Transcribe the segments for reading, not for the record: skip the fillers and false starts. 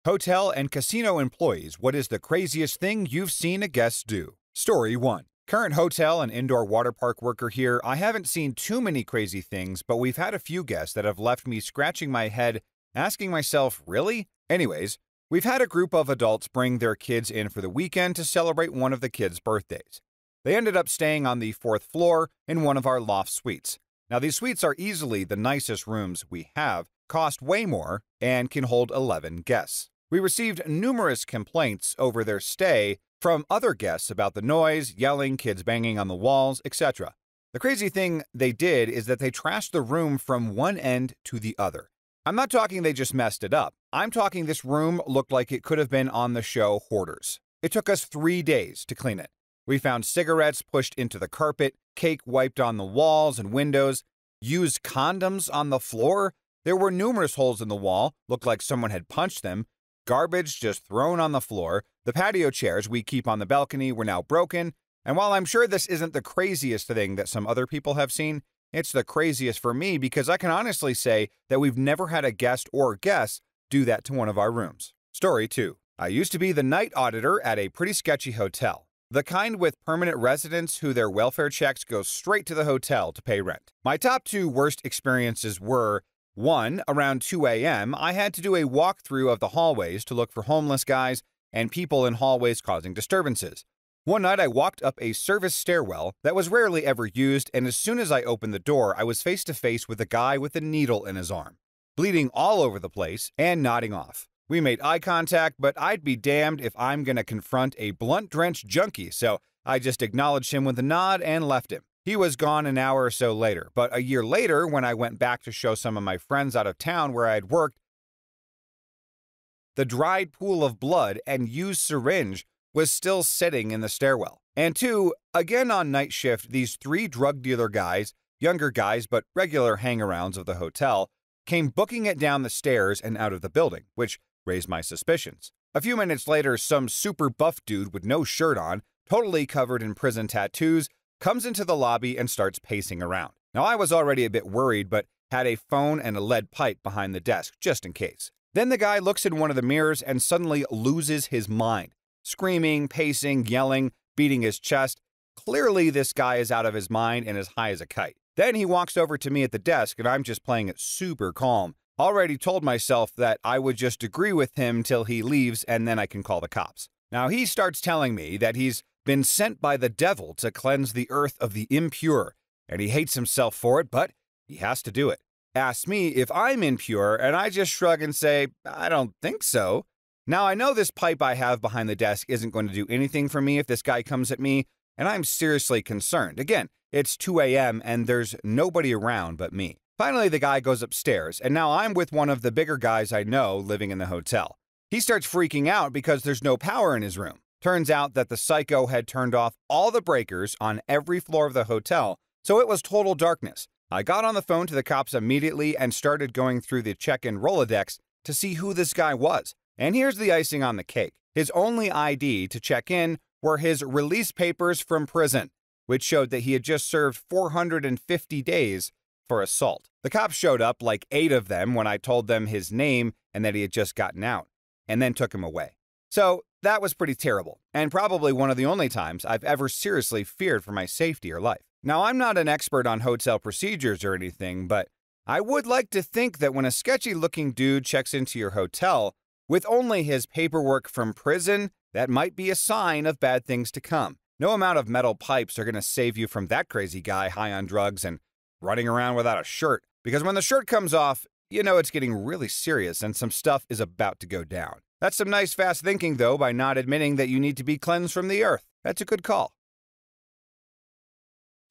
Hotel and casino employees, what is the craziest thing you've seen a guest do? Story 1. Current hotel and indoor water park worker here. I haven't seen too many crazy things, but we've had a few guests that have left me scratching my head, asking myself, really? Anyways, we've had a group of adults bring their kids in for the weekend to celebrate one of the kids' birthdays. They ended up staying on the 4th floor in one of our loft suites. Now, these suites are easily the nicest rooms we have, cost way more, and can hold 11 guests. We received numerous complaints over their stay from other guests about the noise, yelling, kids banging on the walls, etc. The crazy thing they did is that they trashed the room from one end to the other. I'm not talking they just messed it up. I'm talking this room looked like it could have been on the show Hoarders. It took us 3 days to clean it. We found cigarettes pushed into the carpet, cake wiped on the walls and windows, used condoms on the floor. There were numerous holes in the wall, looked like someone had punched them, garbage just thrown on the floor. The patio chairs we keep on the balcony were now broken, and while I'm sure this isn't the craziest thing that some other people have seen, it's the craziest for me because I can honestly say that we've never had a guest or guests do that to one of our rooms. Story 2. I used to be the night auditor at a pretty sketchy hotel. The kind with permanent residents who their welfare checks go straight to the hotel to pay rent. My top 2 worst experiences were 1. Around 2 a.m., I had to do a walkthrough of the hallways to look for homeless guys and people in hallways causing disturbances. One night I walked up a service stairwell that was rarely ever used, and as soon as I opened the door, I was face to face with a guy with a needle in his arm, bleeding all over the place and nodding off. We made eye contact, but I'd be damned if I'm gonna confront a blunt-drenched junkie, so I just acknowledged him with a nod and left him. He was gone an hour or so later, but a year later, when I went back to show some of my friends out of town where I had worked, the dried pool of blood and used syringe was still sitting in the stairwell. And 2, again on night shift, these 3 drug dealer guys, younger guys but regular hang-arounds of the hotel, came booking it down the stairs and out of the building, which raised my suspicions. A few minutes later, some super buff dude with no shirt on, totally covered in prison tattoos, comes into the lobby and starts pacing around. Now, I was already a bit worried, but had a phone and a lead pipe behind the desk, just in case. Then the guy looks in one of the mirrors and suddenly loses his mind, screaming, pacing, yelling, beating his chest. Clearly, this guy is out of his mind and as high as a kite. Then he walks over to me at the desk, and I'm just playing it super calm. Already told myself that I would just agree with him till he leaves and then I can call the cops. Now he starts telling me that he's been sent by the devil to cleanse the earth of the impure, and he hates himself for it, but he has to do it. Asks me if I'm impure, and I just shrug and say, I don't think so. Now I know this pipe I have behind the desk isn't going to do anything for me if this guy comes at me, and I'm seriously concerned. Again, it's 2 a.m. and there's nobody around but me. Finally, the guy goes upstairs, and now I'm with one of the bigger guys I know living in the hotel. He starts freaking out because there's no power in his room. Turns out that the psycho had turned off all the breakers on every floor of the hotel, so it was total darkness. I got on the phone to the cops immediately and started going through the check-in Rolodex to see who this guy was. And here's the icing on the cake. His only ID to check in were his release papers from prison, which showed that he had just served 450 days for assault. The cops showed up, like 8 of them, when I told them his name and that he had just gotten out, and then took him away. So that was pretty terrible, and probably one of the only times I've ever seriously feared for my safety or life. Now, I'm not an expert on hotel procedures or anything, but I would like to think that when a sketchy-looking dude checks into your hotel with only his paperwork from prison, that might be a sign of bad things to come. No amount of metal pipes are going to save you from that crazy guy high on drugs and running around without a shirt, because when the shirt comes off, you know it's getting really serious and some stuff is about to go down. That's some nice fast thinking, though, by not admitting that you need to be cleansed from the earth. That's a good call.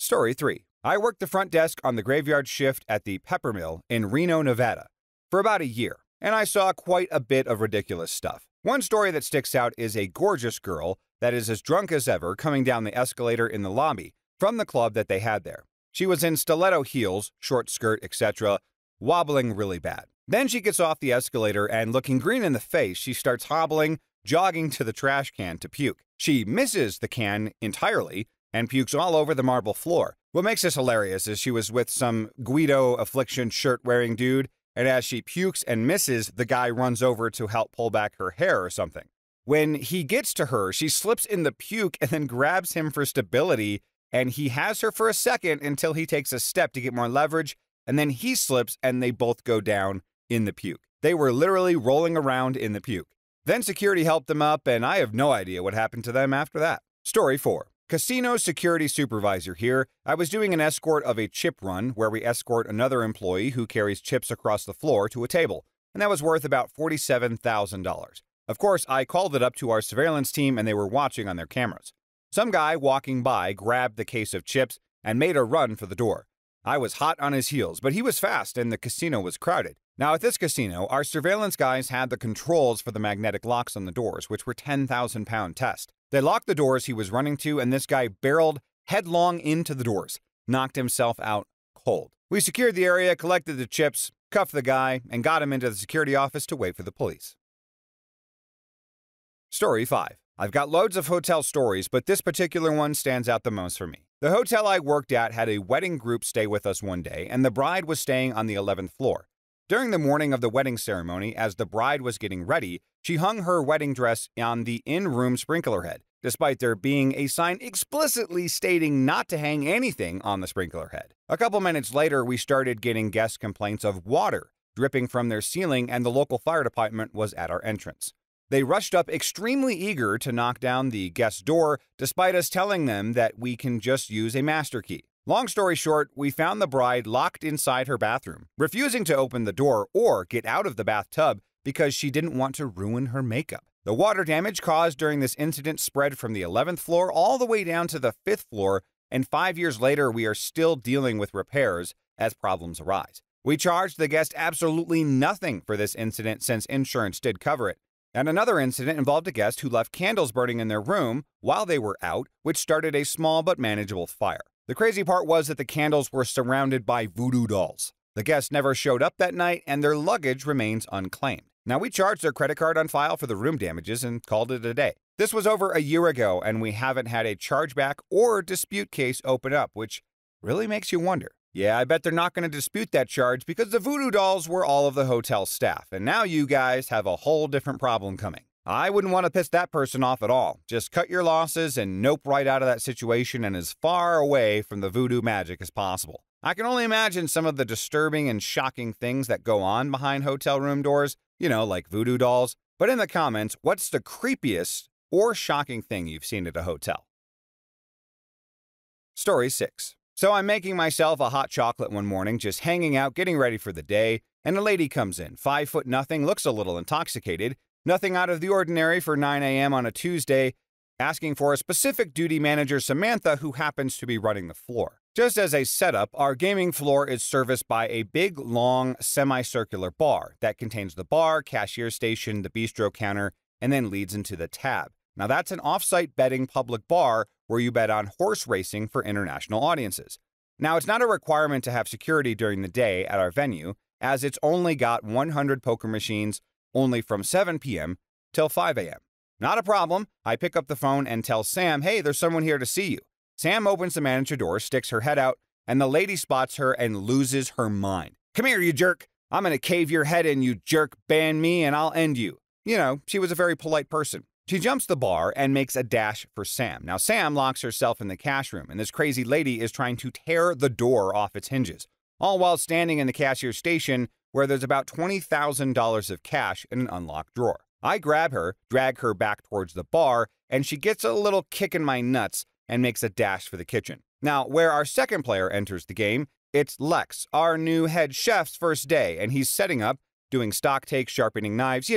Story 3. I worked the front desk on the graveyard shift at the Pepper Mill in Reno, Nevada, for about a year, and I saw quite a bit of ridiculous stuff. One story that sticks out is a gorgeous girl that is as drunk as ever coming down the escalator in the lobby from the club that they had there. She was in stiletto heels, short skirt, etc., wobbling really bad. Then she gets off the escalator and, looking green in the face, she starts hobbling, jogging to the trash can to puke. She misses the can entirely and pukes all over the marble floor. What makes this hilarious is she was with some Guido Affliction shirt-wearing dude, and as she pukes and misses, the guy runs over to help pull back her hair or something. When he gets to her, she slips in the puke and then grabs him for stability, and he has her for a second until he takes a step to get more leverage, and then he slips and they both go down in the puke. They were literally rolling around in the puke. Then security helped them up, and I have no idea what happened to them after that. Story 4. Casino security supervisor here. I was doing an escort of a chip run where we escort another employee who carries chips across the floor to a table, and that was worth about $47,000. Of course, I called it up to our surveillance team and they were watching on their cameras. Some guy walking by grabbed the case of chips and made a run for the door. I was hot on his heels, but he was fast and the casino was crowded. Now at this casino, our surveillance guys had the controls for the magnetic locks on the doors, which were 10,000-pound test. They locked the doors he was running to, and this guy barreled headlong into the doors, knocked himself out cold. We secured the area, collected the chips, cuffed the guy, and got him into the security office to wait for the police. Story 5. I've got loads of hotel stories, but this particular one stands out the most for me. The hotel I worked at had a wedding group stay with us one day, and the bride was staying on the 11th floor. During the morning of the wedding ceremony, as the bride was getting ready, she hung her wedding dress on the in-room sprinkler head, despite there being a sign explicitly stating not to hang anything on the sprinkler head. A couple minutes later, we started getting guest complaints of water dripping from their ceiling, and the local fire department was at our entrance. They rushed up extremely eager to knock down the guest door, despite us telling them that we can just use a master key. Long story short, we found the bride locked inside her bathroom, refusing to open the door or get out of the bathtub because she didn't want to ruin her makeup. The water damage caused during this incident spread from the 11th floor all the way down to the 5th floor, and 5 years later we are still dealing with repairs as problems arise. We charged the guest absolutely nothing for this incident since insurance did cover it. And another incident involved a guest who left candles burning in their room while they were out, which started a small but manageable fire. The crazy part was that the candles were surrounded by voodoo dolls. The guests never showed up that night, and their luggage remains unclaimed. Now, we charged their credit card on file for the room damages and called it a day. This was over a year ago, and we haven't had a chargeback or dispute case open up, which really makes you wonder. Yeah, I bet they're not going to dispute that charge because the voodoo dolls were all of the hotel staff, and now you guys have a whole different problem coming. I wouldn't want to piss that person off at all. Just cut your losses and nope right out of that situation and as far away from the voodoo magic as possible. I can only imagine some of the disturbing and shocking things that go on behind hotel room doors, like voodoo dolls. But in the comments, what's the creepiest or shocking thing you've seen at a hotel? Story 6. So I'm making myself a hot chocolate one morning, just hanging out, getting ready for the day, and a lady comes in, 5'0", looks a little intoxicated, nothing out of the ordinary for 9 a.m. on a Tuesday, asking for a specific duty manager, Samantha, who happens to be running the floor. Just as a setup, our gaming floor is serviced by a big, long, semicircular bar that contains the bar, cashier station, the bistro counter, and then leads into the tab. Now that's an off-site betting public bar where you bet on horse racing for international audiences. Now it's not a requirement to have security during the day at our venue, as it's only got 100 poker machines, only from 7 p.m. till 5 a.m. Not a problem. I pick up the phone and tell Sam, hey, there's someone here to see you. Sam opens the manager door, sticks her head out, and the lady spots her and loses her mind. Come here, you jerk. I'm going to cave your head in, you jerk. Ban me and I'll end you. She was a very polite person. She jumps the bar and makes a dash for Sam. Now, Sam locks herself in the cash room, and this crazy lady is trying to tear the door off its hinges, all while standing in the cashier station where there's about $20,000 of cash in an unlocked drawer. I grab her, drag her back towards the bar, and she gets a little kick in my nuts and makes a dash for the kitchen. Now, where our second player enters the game, it's Lex, our new head chef's first day, and he's setting up, doing stock takes, sharpening knives,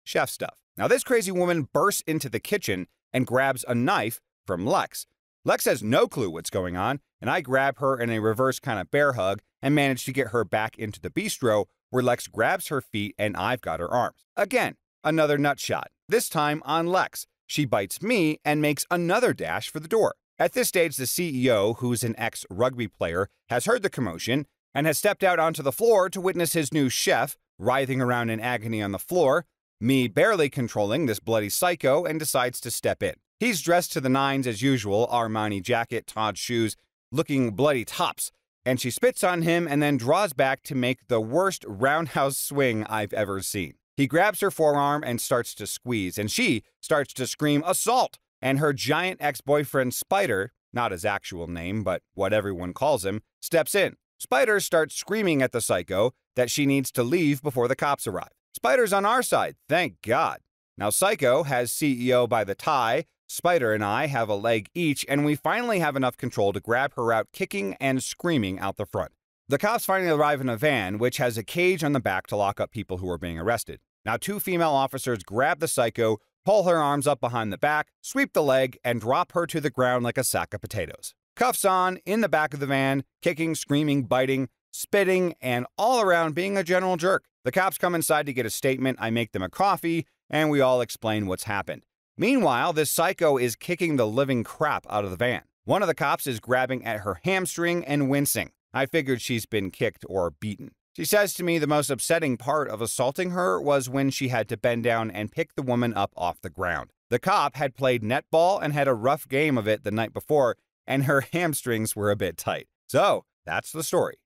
chef stuff. Now, this crazy woman bursts into the kitchen and grabs a knife from Lex. Lex has no clue what's going on, and I grab her in a reverse kind of bear hug and manage to get her back into the bistro where Lex grabs her feet and I've got her arms. Again, another nut shot, this time on Lex. She bites me and makes another dash for the door. At this stage, the CEO, who's an ex-rugby player, has heard the commotion and has stepped out onto the floor to witness his new chef writhing around in agony on the floor, me barely controlling this bloody psycho, and decides to step in. He's dressed to the nines as usual, Armani jacket, Todd shoes, looking bloody tops, And she spits on him and then draws back to make the worst roundhouse swing I've ever seen. He grabs her forearm and starts to squeeze, and she starts to scream assault. And her giant ex-boyfriend Spider, not his actual name, but what everyone calls him, steps in. Spider starts screaming at the psycho that she needs to leave before the cops arrive. Spider's on our side, thank God. Now Psycho has CEO by the tie, Spider and I have a leg each, and we finally have enough control to grab her out kicking and screaming out the front. The cops finally arrive in a van, which has a cage on the back to lock up people who are being arrested. Now 2 female officers grab the psycho, pull her arms up behind the back, sweep the leg, and drop her to the ground like a sack of potatoes. Cuffs on, in the back of the van, kicking, screaming, biting, spitting, and all around being a general jerk. The cops come inside to get a statement, I make them a coffee, and we all explain what's happened. Meanwhile, this psycho is kicking the living crap out of the van. One of the cops is grabbing at her hamstring and wincing. I figured she's been kicked or beaten. She says to me the most upsetting part of assaulting her was when she had to bend down and pick the woman up off the ground. The cop had played netball and had a rough game of it the night before, and her hamstrings were a bit tight. So, that's the story.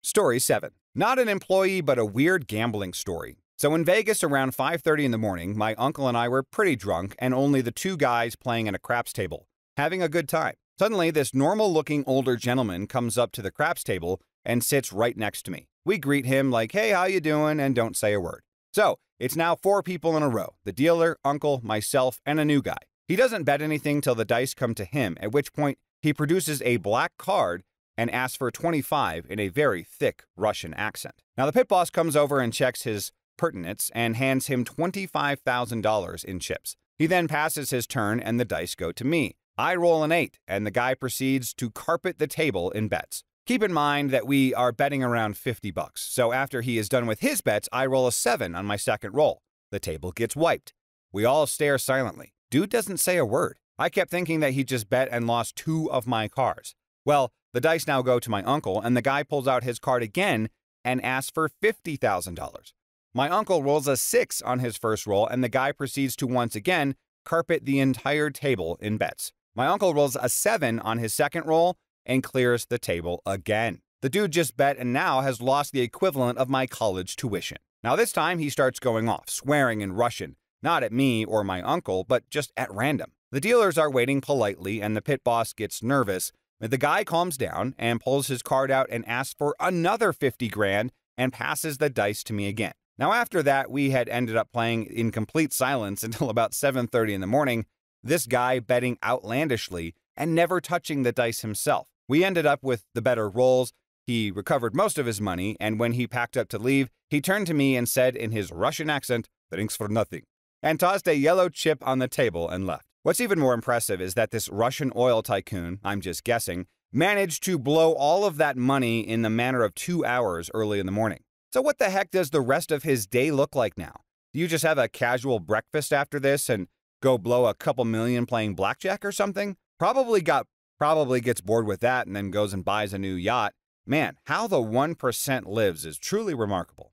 Story 7. Not an employee, but a weird gambling story. So in Vegas around 5:30 in the morning, my uncle and I were pretty drunk and only the 2 guys playing at a craps table, having a good time. Suddenly, this normal-looking older gentleman comes up to the craps table and sits right next to me. We greet him like, hey, how you doing? And don't say a word. So, it's now 4 people in a row, the dealer, uncle, myself, and a new guy. He doesn't bet anything till the dice come to him, at which point he produces a black card and asks for 25 in a very thick Russian accent. Now, the pit boss comes over and checks his pertinence and hands him $25,000 in chips. He then passes his turn and the dice go to me. I roll an 8 and the guy proceeds to carpet the table in bets. Keep in mind that we are betting around $50, so after he is done with his bets, I roll a 7 on my second roll. The table gets wiped. We all stare silently. Dude doesn't say a word. I kept thinking that he just bet and lost 2 of my cars. Well, the dice now go to my uncle and the guy pulls out his card again and asks for $50,000. My uncle rolls a 6 on his first roll, and the guy proceeds to once again carpet the entire table in bets. My uncle rolls a 7 on his second roll and clears the table again. The dude just bet and now has lost the equivalent of my college tuition. Now this time he starts going off, swearing in Russian, not at me or my uncle, but just at random. The dealers are waiting politely and the pit boss gets nervous, but the guy calms down and pulls his card out and asks for another 50 grand and passes the dice to me again. Now after that, we had ended up playing in complete silence until about 7:30 in the morning, this guy betting outlandishly and never touching the dice himself. We ended up with the better rolls, he recovered most of his money, and when he packed up to leave, he turned to me and said in his Russian accent, "Thanks for nothing," and tossed a yellow chip on the table and left. What's even more impressive is that this Russian oil tycoon, I'm just guessing, managed to blow all of that money in the matter of 2 hours early in the morning. So what the heck does the rest of his day look like now? Do you just have a casual breakfast after this and go blow a couple million playing blackjack or something? Probably gets bored with that and then goes and buys a new yacht. Man, how the 1% lives is truly remarkable.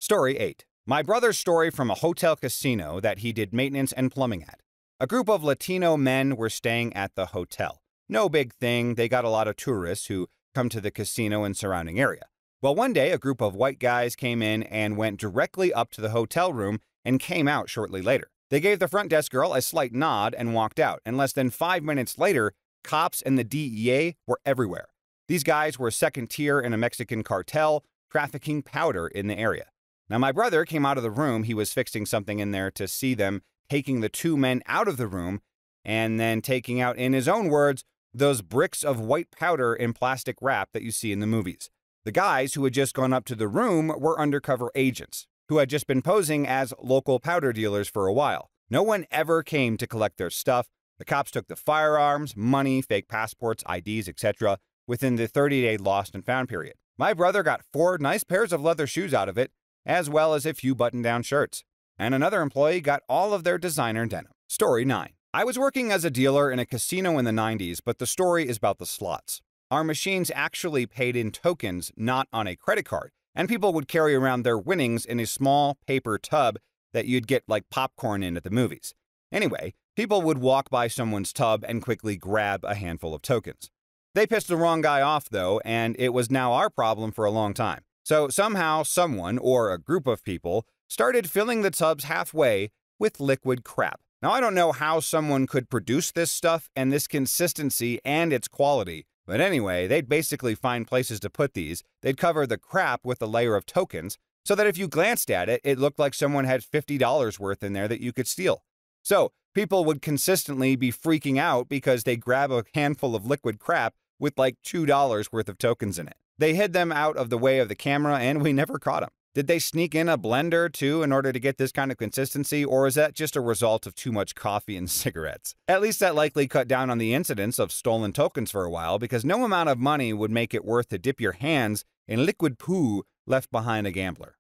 Story 8. My brother's story from a hotel casino that he did maintenance and plumbing at. A group of Latino men were staying at the hotel. No big thing, they got a lot of tourists who come to the casino and surrounding area. Well, one day, a group of white guys came in and went directly up to the hotel room and came out shortly later. They gave the front desk girl a slight nod and walked out, and less than 5 minutes later, cops and the DEA were everywhere. These guys were second tier in a Mexican cartel, trafficking powder in the area. Now, my brother came out of the room. He was fixing something in there to see them taking the 2 men out of the room and then taking out, in his own words, those bricks of white powder in plastic wrap that you see in the movies. The guys who had just gone up to the room were undercover agents who had just been posing as local powder dealers for a while. No one ever came to collect their stuff. The cops took the firearms, money, fake passports, IDs, etc. within the 30-day lost and found period. My brother got 4 nice pairs of leather shoes out of it, as well as a few button-down shirts. And another employee got all of their designer denim. Story 9. I was working as a dealer in a casino in the 90s, but the story is about the slots. Our machines actually paid in tokens, not on a credit card, and people would carry around their winnings in a small paper tub that you'd get like popcorn in at the movies. Anyway, People would walk by someone's tub and quickly grab a handful of tokens. They pissed the wrong guy off, though, and it was now our problem for a long time. So somehow someone, or a group of people, started filling the tubs halfway with liquid crap. Now, I don't know how someone could produce this stuff and this consistency and its quality, but anyway, they'd basically find places to put these. They'd cover the crap with a layer of tokens so that if you glanced at it, it looked like someone had $50 worth in there that you could steal. So people would consistently be freaking out because they grab a handful of liquid crap with like $2 worth of tokens in it. They hid them out of the way of the camera and we never caught them. Did they sneak in a blender too in order to get this kind of consistency, or is that just a result of too much coffee and cigarettes? At least that likely cut down on the incidence of stolen tokens for a while, because no amount of money would make it worth to dip your hands in liquid poo left behind a gambler.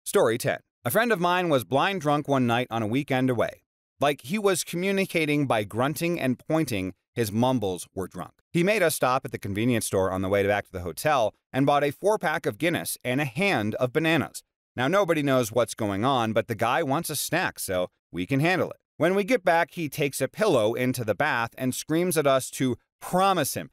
Story 10. A friend of mine was blind drunk one night on a weekend away. Like he was communicating by grunting and pointing, his mumbles were drunk. He made us stop at the convenience store on the way back to the hotel and bought a 4-pack of Guinness and a hand of bananas. Now, nobody knows what's going on, but the guy wants a snack, so we can handle it. When we get back, he takes a pillow into the bath and screams at us to promise him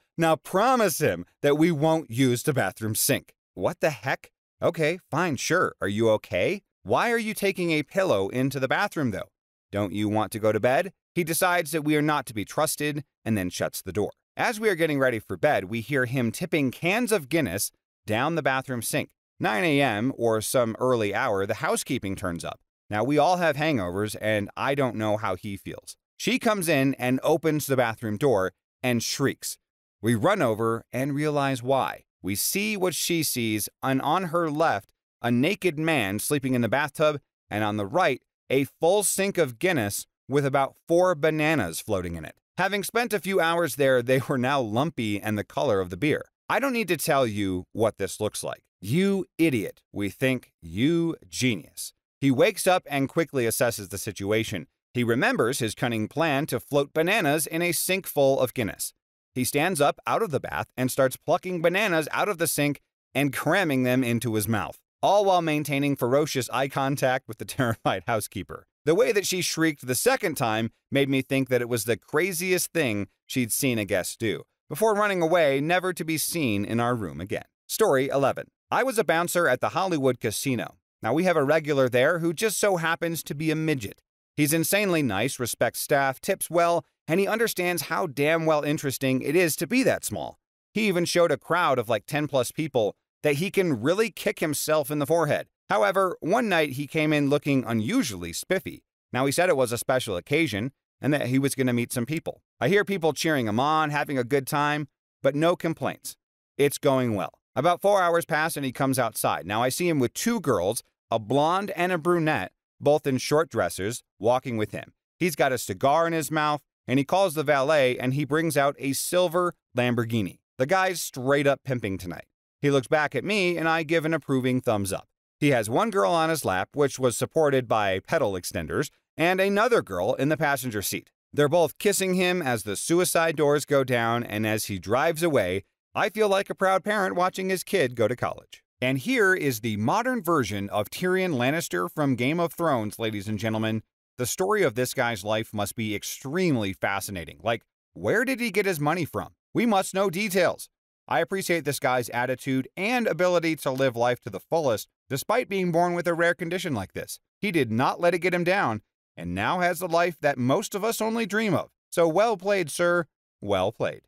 that we won't use the bathroom sink. What the heck? Okay, fine, sure. Are you okay? Why are you taking a pillow into the bathroom, though? Don't you want to go to bed? He decides that we are not to be trusted and then shuts the door. As we are getting ready for bed, we hear him tipping cans of Guinness down the bathroom sink. 9 a.m. or some early hour, the housekeeping turns up. Now, we all have hangovers, and I don't know how he feels. She comes in and opens the bathroom door and shrieks. We run over and realize why. We see what she sees, and on her left, a naked man sleeping in the bathtub, and on the right, a full sink of Guinness with about 4 bananas floating in it. Having spent a few hours there, they were now lumpy and the color of the beer. I don't need to tell you what this looks like. You idiot, we think. You genius. He wakes up and quickly assesses the situation. He remembers his cunning plan to float bananas in a sink full of Guinness. He stands up out of the bath and starts plucking bananas out of the sink and cramming them into his mouth, all while maintaining ferocious eye contact with the terrified housekeeper. The way that she shrieked the second time made me think that it was the craziest thing she'd seen a guest do, before running away, never to be seen in our room again. Story 11. I was a bouncer at the Hollywood Casino. Now, we have a regular there who just so happens to be a midget. He's insanely nice, respects staff, tips well, and he understands how damn well interesting it is to be that small. He even showed a crowd of like 10+ people that he can really kick himself in the forehead. However, one night he came in looking unusually spiffy. Now, he said it was a special occasion and that he was going to meet some people. I hear people cheering him on, having a good time, but no complaints. It's going well. About 4 hours pass and he comes outside. Now, I see him with 2 girls, a blonde and a brunette, both in short dresses, walking with him. He's got a cigar in his mouth, and he calls the valet and he brings out a silver Lamborghini. The guy's straight up pimping tonight. He looks back at me and I give an approving thumbs up. He has one girl on his lap, which was supported by pedal extenders, and another girl in the passenger seat. They're both kissing him as the suicide doors go down, and as he drives away, I feel like a proud parent watching his kid go to college. And here is the modern version of Tyrion Lannister from Game of Thrones, ladies and gentlemen. The story of this guy's life must be extremely fascinating. Like, where did he get his money from? We must know details. I appreciate this guy's attitude and ability to live life to the fullest, despite being born with a rare condition like this. He did not let it get him down, and now has the life that most of us only dream of. So well played, sir. Well played.